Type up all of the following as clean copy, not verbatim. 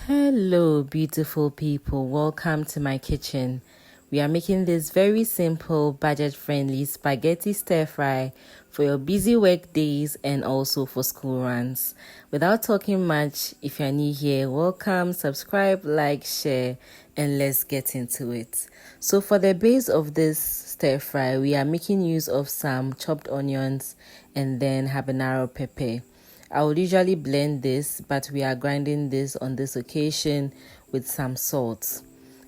Hello beautiful people, welcome to my kitchen. We are making this very simple budget friendly spaghetti stir fry for your busy work days and also for school runs. Without talking much, if you're new here, welcome, subscribe, like, share, and let's get into it. So for the base of this stir fry, we are making use of some chopped onions and then habanero pepper. I would usually blend this, but we are grinding this on this occasion with some salt.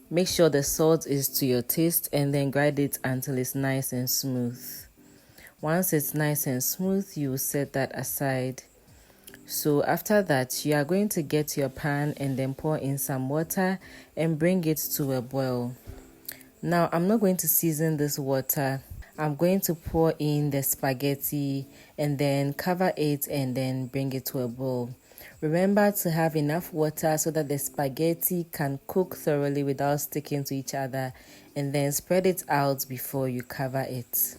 Make sure the salt is to your taste and then grind it until it's nice and smooth. Once it's nice and smooth, you will set that aside. So after that, you are going to get your pan and then pour in some water and bring it to a boil. Now, I'm not going to season this water. I'm going to pour in the spaghetti and then cover it and then bring it to a boil. Remember to have enough water so that the spaghetti can cook thoroughly without sticking to each other, and then spread it out before you cover it.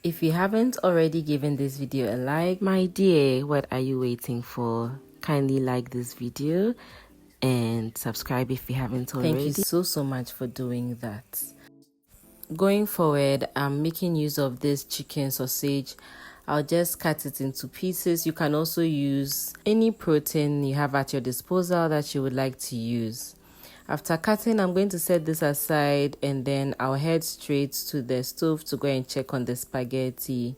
If you haven't already given this video a like, my dear, what are you waiting for? Kindly like this video and subscribe if you haven't already. Thank you so much for doing that. Going forward, I'm making use of this chicken sausage. I'll just cut it into pieces. You can also use any protein you have at your disposal that you would like to use. After cutting, I'm going to set this aside and then I'll head straight to the stove to go and check on the spaghetti.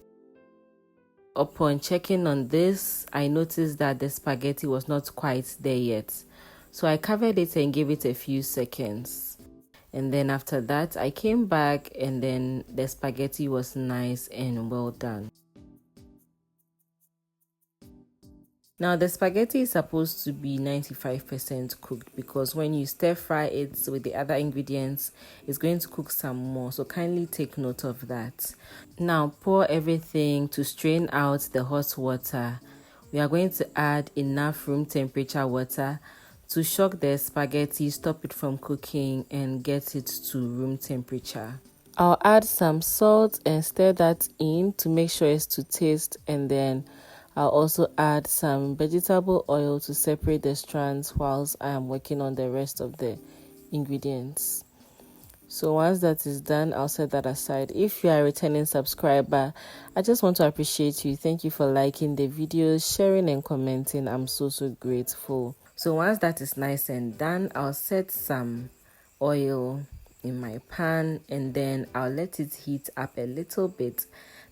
Upon checking on this, I noticed that the spaghetti was not quite there yet. So I covered it and gave it a few seconds. And then after that, I came back and then the spaghetti was nice and well done. Now the spaghetti is supposed to be 95% cooked because when you stir fry it with the other ingredients, it's going to cook some more. So kindly take note of that. Now pour everything to strain out the hot water. We are going to add enough room temperature water to shock the spaghetti, stop it from cooking and get it to room temperature. I'll add some salt and stir that in to make sure it's to taste, and then I'll also add some vegetable oil to separate the strands whilst I am working on the rest of the ingredients. So once that is done, I'll set that aside. If you are a returning subscriber, I just want to appreciate you. Thank you for liking the videos, sharing and commenting. I'm so grateful. So once that is nice and done, I'll set some oil in my pan and then I'll let it heat up a little bit.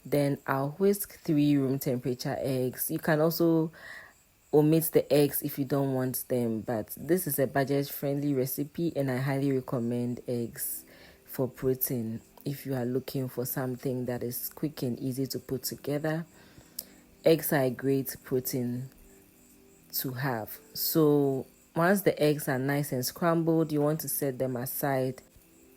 Then I'll whisk 3 room temperature eggs. You can also omit the eggs if you don't want them, but this is a budget friendly recipe and I highly recommend eggs for protein if you are looking for something that is quick and easy to put together. Eggs are a great protein to have. So once the eggs are nice and scrambled, you want to set them aside.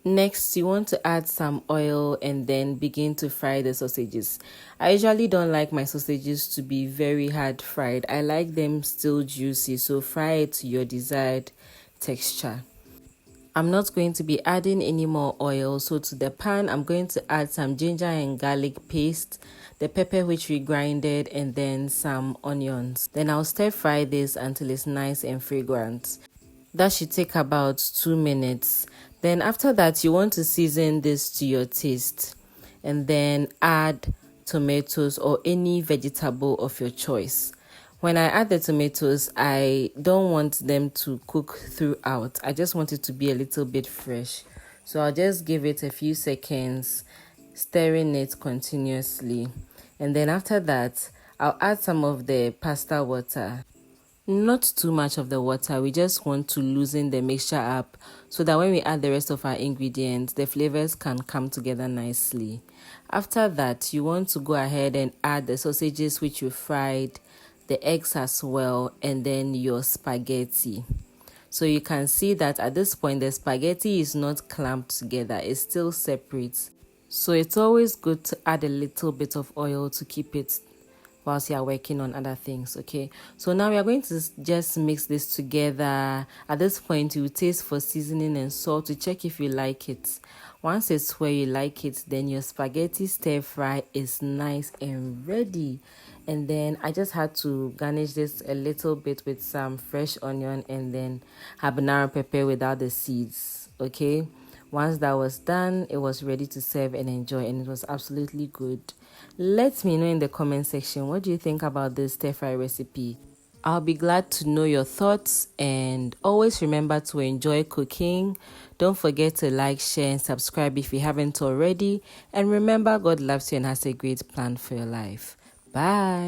Next, you want to add some oil and then begin to fry the sausages. I usually don't like my sausages to be very hard fried. I like them still juicy, so fry it to your desired texture. I'm not going to be adding any more oil, so to the pan I'm going to add some ginger and garlic paste, the pepper which we grinded, and then some onions. Then I'll stir fry this until it's nice and fragrant. That should take about 2 minutes. Then after that, you want to season this to your taste and then add tomatoes or any vegetable of your choice. When I add the tomatoes, I don't want them to cook throughout. I just want it to be a little bit fresh. So I'll just give it a few seconds, stirring it continuously. And then after that, I'll add some of the pasta water. Not too much of the water. We just want to loosen the mixture up so that when we add the rest of our ingredients, the flavors can come together nicely. After that, you want to go ahead and add the sausages which you fried, the eggs as well, and then your spaghetti. So you can see that at this point the spaghetti is not clamped together, it's still separate. So it's always good to add a little bit of oil to keep it whilst you are working on other things. Okay, so now we are going to just mix this together. At this point, you taste for seasoning and salt to check if you like it. Once it's where you like it, then your spaghetti stir fry is nice and ready. And then I just had to garnish this a little bit with some fresh onion and then habanero pepper without the seeds. Okay. Once that was done, it was ready to serve and enjoy, and it was absolutely good. Let me know in the comment section, what do you think about this stir fry recipe? I'll be glad to know your thoughts, and always remember to enjoy cooking. Don't forget to like, share, and subscribe if you haven't already. And remember, God loves you and has a great plan for your life. Bye.